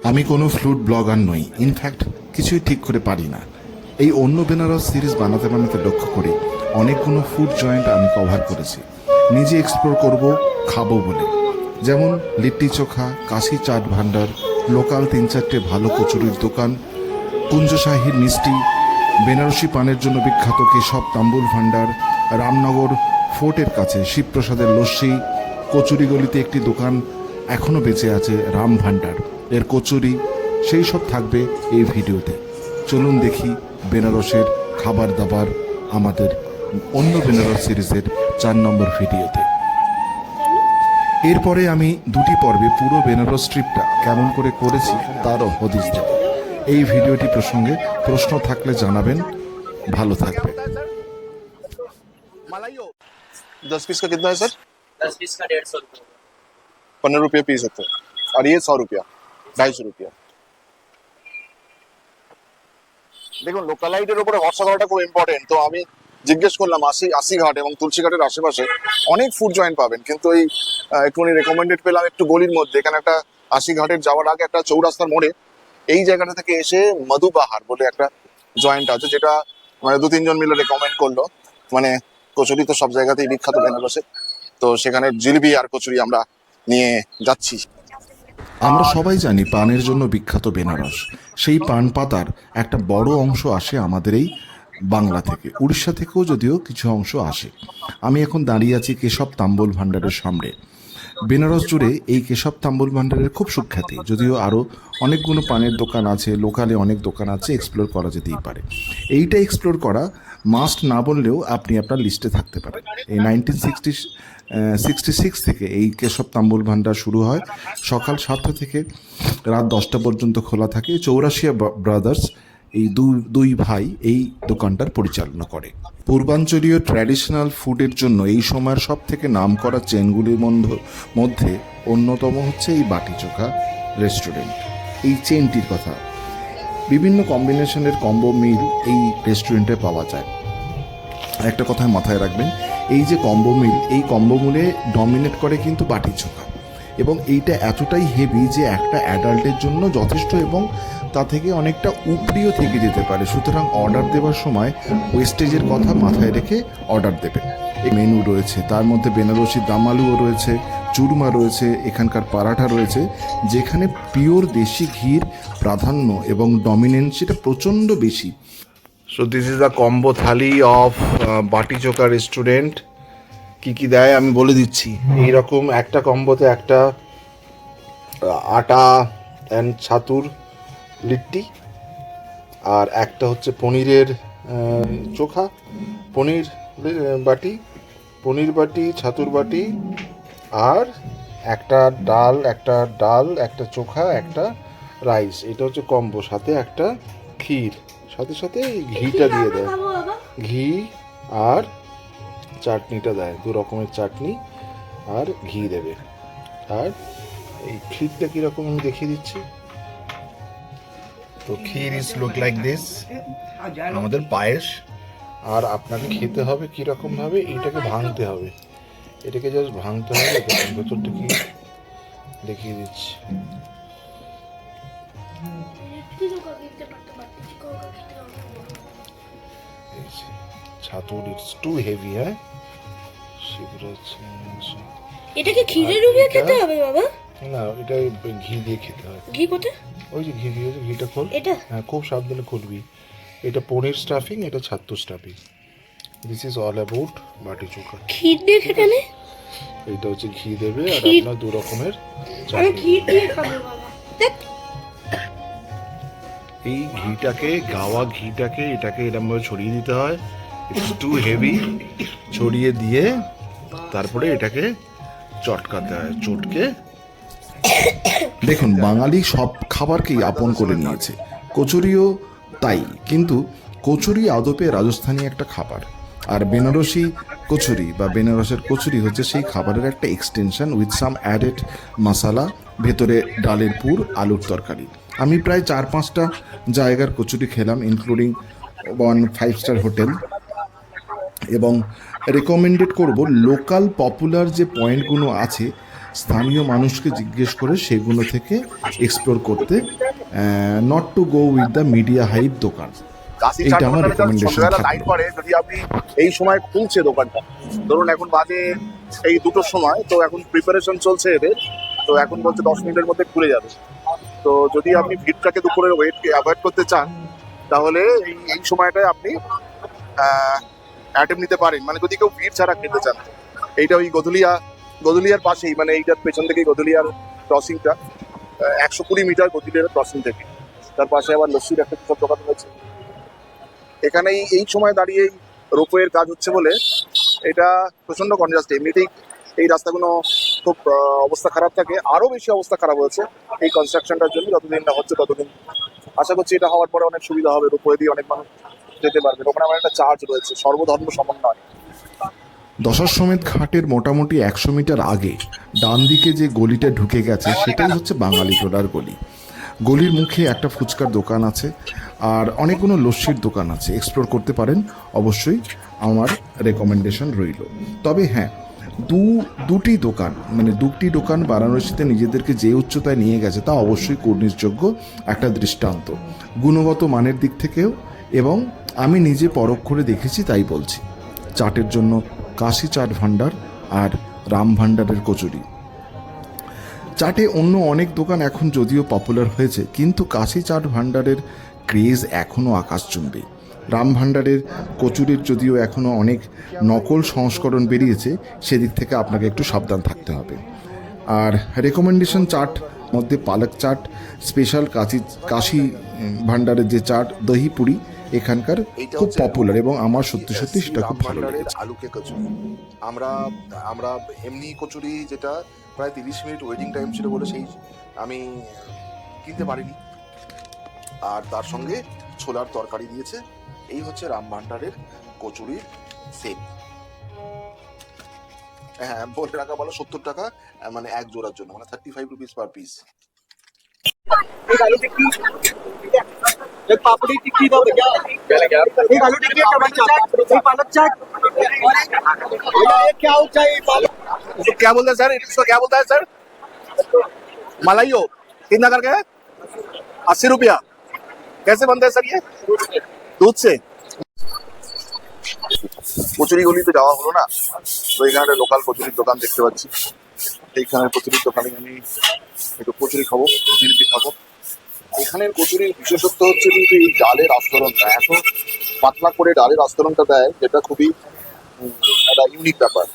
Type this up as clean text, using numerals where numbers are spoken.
আমি কোনো fluid blogger নই, ইনফ্যাক্ট কিছুই ঠিক করে পারি না। এই অন্য বেনারস সিরিজ বানাতে বানাতে লক্ষ্য করি অনেকগুলো ফুড জয়েন্ট আমি কভার করেছি, নিজে এক্সপ্লোর করব, খাবো বলে। যেমন লিট্টি চোখা, কাশি চাট ভান্ডার, লোকাল 3-4টে ভালো কচুরির দোকান, কুঞ্জশাহীর মিষ্টি, বেনারসি পানের জন্য বিখ্যাত কেশব তাম্বুল ভান্ডার, রামনগর ফোর্টের কাছে শিবপ্রসাদের লস্যি, কচুরি গলিতে একটি দোকান এখনও বেঁচে আছে, রাম ভান্ডার, এর কচুরি, সেই সব থাকবে এই ভিডিওতে। চলুন দেখি বেনারসের খাবার দাবার আমাদের অন্য বেনারস সিরিজের 4 নম্বর ভিডিওতে। এরপরে আমি 2টি পর্বে পুরো বেনারস ট্রিপটা কেমন করে করেছি তারও হদিস দেব। এই ভিডিওটি প্রসঙ্গে প্রশ্ন থাকলে জানাবেন। ভালো থাকবে। 10 पीस का कितना है सर? 10 पीस का 150 रुपये। 15 रुपये पीस है तो, और ये 100 रुपया, 250 रुपया। দেখুন, লোকালাইটের উপরে ভরসা করাটা খুব ইম্পর্টেন্ট। তো আমি জিজ্ঞেস করলাম আশি ঘাট এবং তুলসী ঘাটের আশেপাশে অনেক ফুড জয়েন্ট পাবেন, কিন্তু এই একটুখানি রেকমেন্ডেড পেলাম একটু গলির মধ্যে। এখানে একটা 80 ঘাটের যাওয়ার আগে একটা চৌরাস্তার মোড়ে এই জায়গাটা থেকে এসে মধুবাহার বলে একটা জয়েন্ট আছে, যেটা মানে 2-3 জন মিলে রেকমেন্ড করলো। মানে কচুরি তো সব জায়গাতেই বিখ্যাত বেনারসে, তো সেখানে জিলিপি আর কচুরি আমরা নিয়ে যাচ্ছি। আমরা সবাই জানি পানের জন্য বিখ্যাত বেনারস। সেই পান পাতার একটা বড় অংশ আসে আমাদের এই বাংলা থেকে, উড়িষ্যা থেকেও যদিও কিছু অংশ আসে। আমি এখন দাঁড়িয়ে আছি কেশব তাম্বুল ভান্ডারের সামনে। বেনারস জুড়ে এই কেশব তাম্বুল ভান্ডারের খুব সুখ্যাতি, যদিও আরও অনেকগুলো পানের দোকান আছে, লোকালে অনেক দোকান আছে, এক্সপ্লোর করা যেতেই পারে। এইটা এক্সপ্লোর করা মাস্ট না বললেও আপনি আপনার লিস্টে থাকতে পারেন। এই 1966 থেকে এই কেশব তাম্বুল ভান্ডার শুরু হয়। সকাল 7টা থেকে রাত 10টা পর্যন্ত খোলা থাকে। চৌরাশিয়া ব্রাদার্স, এই দুই ভাই এই দোকানটার পরিচালনা করে। পূর্বাঞ্চলীয় ট্র্যাডিশনাল ফুডের জন্য এই সময়ের সব থেকে নাম করা চেনগুলির মধ্যে অন্যতম হচ্ছে এই বাটি চোখা রেস্টুরেন্ট। এই চেনটির কথা, বিভিন্ন কম্বিনেশনের কম্বো মিল এই রেস্টুরেন্টে পাওয়া যায়। একটা কথায় মাথায় রাখবেন, এই যে কম্বো মিল, এই কম্বো মিলে ডমিনেট করে কিন্তু বাটি চোখা, এবং এইটা এতটাই হেভি যে একটা অ্যাডাল্টের জন্য যথেষ্ট এবং তা থেকে অনেকটা উপরিও থেকে যেতে পারে। সুতরাং অর্ডার দেওয়ার সময় ওয়েস্টেজের কথা মাথায় রেখে অর্ডার দেবে। এই মেনু রয়েছে, তার মধ্যে বেনারসি দাম আলুও রয়েছে, চুরমা রয়েছে, এখানকার পরাঠা রয়েছে, যেখানে পিওর দেশি ঘির প্রাধান্য এবং ডমিনেন্স সেটা প্রচণ্ড বেশি। So this is the combo thali of বাটি চোখা রেস্টুরেন্ট। কি কি দেয় আমি বলে দিচ্ছি। এইরকম একটা কম্বোতে একটা আটা অ্যান্ড ছাতুর লিট্টি, আর একটা হচ্ছে পনিরের চোখা, পনির বাটি, ছাতুর বাটি, আর একটা ডাল, একটা চোখা, একটা রাইস। এটা হচ্ছে কম্বো, সাথে একটা ক্ষীর, সাথে সাথে ঘিটা দিয়ে দেয়, ঘি আর চাটনিটা দেয়, 2 রকমের চাটনি আর ঘি দেবে। আর এই ক্ষীরটা কীরকম আমি দেখিয়ে দিচ্ছি। তো ক্ষীর ইজ লুক লাইক দিস, আমাদের পায়েস। আর আপনাকে খেতে হবে কীরকম ভাবে, এইটাকে ভাঙতে হবে, এটাকে জাস্ট ভাঙতে হবে। ভেতরটা কি দেখিয়ে দিচ্ছি। ছাতুর ইটস টু হেভি। হ্যাঁ, এটাকে ঘিরে ডুবিয়ে খেতে হবে বাবা? না, এটা ঘি দিয়ে খেতে হয়। ঘি কোথায়? ওই যে ঘি দিয়ে, ঘিটা খোল। এটা? হ্যাঁ, খুব সাবধানে খুলবি। এটা পনির স্টাফিং, এটা ছাতু stuffing. This is all about বাটি চোখা। ঘি দিয়ে খেতে নেই? এইটা হচ্ছে ঘি দেবে, আর আপনার 2 রকমের আমি ঘি দিয়ে খাবো বাবা। দেখ, এই ঘিটাকে, গাওয়া ঘিটাকে এটাকে এরকমভাবে ছড়িয়ে দিতে হয়। It's too heavy. ছড়িয়ে দিয়ে তারপরে এটাকে চটকাতে হয়, চটকে। দেখুন, বাঙালি সব খাবারকেই আপন করে নিয়েছে, কচুরিও তাই। কিন্তু কচুরি আদপে রাজস্থানী একটা খাবার, আর বেনারসি কচুরি বা বেনারসের কচুরি হচ্ছে সেই খাবারের একটা এক্সটেনশন উইথ সাম অ্যাডেড মশালা, ভেতরে ডালের পুর, আলুর তরকারি। আমি প্রায় 4-5টা জায়গার কচুরি খেলাম, ইনক্লুডিং 1 5-স্টার হোটেল, এবং রেকমেন্ডেড করব লোকাল পপুলার যে পয়েন্টগুলো আছে স্থানীয় মানুষকে জিজ্ঞেস করে সেগুলো থেকে এক্সপ্লোর করতে, not to go with the media hype দোকান। কাশি এইটা চাট আমার ভান্ডারে recommendation সন্ধ্যাবেলা থাকলো। লাইট পড়ে, যদি আপনি এই সময় খুলছে দোকানটা, ধরুন এখন বাজে এই 2টোর সময়, তো এখন প্রিপারেশন চলছে এদের, তো এখন বলছে 10 মিনিটের মধ্যে খুলে যাবে। তো যদি আপনি ভিড়টাকে দুপুরের ওয়েটকে অ্যাভয়েড করতে চান, তাহলে এই সময়টায় আপনি অ্যাটেম্প নিতে পারেন, মানে যদি কেউ ভিড় ছাড়া খেতে চান। এইটা ওই গদুলিয়ার পাশেই, মানে এইটার পেছন থেকেই গদুলিয়ার ক্রসিংটা, 120 মিটার গদুলিয়ার ক্রসিং থেকে। তার পাশে আবার লস্যির একটা সব দোকান রয়েছে। এখানে এই সময় দাঁড়িয়ে রোপওয়ের কাজ হচ্ছে বলে এটা প্রচন্ড কনজাস্ট। এমনিতেই এই রাস্তাগুলো খুব অবস্থা খারাপ থাকে, আরো বেশি অবস্থা খারাপ হয়েছে এই কনস্ট্রাকশনটার জন্য। যতদিন না হচ্ছে ততদিন আশা করছি এটা হওয়ার পরে অনেক সুবিধা হবে, রোপওয়ে দিয়ে অনেক মানুষ যেতে পারবে। ওখানে আমার একটা চার্জ রয়েছে, সর্বধর্ম সমন্বয়। দশাশ্বমেধ ঘাটের মোটামুটি 100 মিটার আগে ডান দিকে যে গলিটা ঢুকে গেছে সেটাই হচ্ছে বাঙালি টোলার গলি। গলির মুখে একটা ফুচকার দোকান আছে আর অনেকগুলো লস্যির দোকান আছে, এক্সপ্লোর করতে পারেন। অবশ্যই আমার রেকমেন্ডেশন রইল। তবে হ্যাঁ, দুটি দোকান বারাণসীতে নিজেদেরকে যে উচ্চতায় নিয়ে গেছে তা অবশ্যই কর্নিশযোগ্য একটা দৃষ্টান্ত, গুণগত মানের দিক থেকেও। এবং আমি নিজে পরখ করে দেখেছি তাই বলছি। চাটের জন্য কাশি চাট ভান্ডার আর রাম ভান্ডারের কচুরি। চাটে অন্য অনেক দোকান এখন যদিও পপুলার হয়েছে, কিন্তু কাশি চাট ভান্ডারের ক্রেজ এখনও আকাশচুম্বী। রাম ভান্ডারের কচুরির যদিও এখনও অনেক নকল সংস্করণ বেরিয়েছে, সেদিক থেকে আপনাকে একটু সাবধান থাকতে হবে। আর রেকমেন্ডেশন চাট মধ্যে পালক চাট, স্পেশাল কাশি ভান্ডারের যে চাট দহি পুরি এখানকার খুব পপুলার, এবং আমার সত্যি সত্যি সেটা খুব ভালো লেগেছে। আলুকে কচুরি, আমরা এমনি কচুরি যেটা প্রায় 30 মিনিট ওয়েটিং টাইম ছিল বলে সেই আমি কিনতে পারিনি, আর তার সঙ্গে ছোলার তরকারি দিয়েছে। এই হচ্ছে রাম ভান্ডারের কচুরির সেট। হ্যাঁ বলে রাখা ভালো, 70 টাকা মানে এক জোড়ার জন্য, মানে 35 রুপিস পার পিস। एक आलू टिक्की, एक पापड़ी टिक्की दो भैया, एक आलू टिक्की, एक टमाटर चाट, एक पालक चाट, भैया एक क्या हो चाहिए पालक। इसको क्या बोलते हैं सर, इसको क्या बोलता है सर? मलाइयो कितना करके है? 80 रुपया। कैसे बनते हैं सर ये? दूध से। কচুরি গলিতে যাওয়া হলো না, তো এখানে একটা লোকাল কচুরির দোকান দেখতে পাচ্ছি। এইখানে কচুরির দোকানে আমি একটু কচুরি খাবো, জিলিপি খাবো। এখানের কচুরির বিশেষত্ব হচ্ছে কিন্তু এই ডালের আস্তরণটা, এত পাতলা করে ডালের আস্তরণটা দেয়, যেটা খুবই একটা ইউনিক ব্যাপার।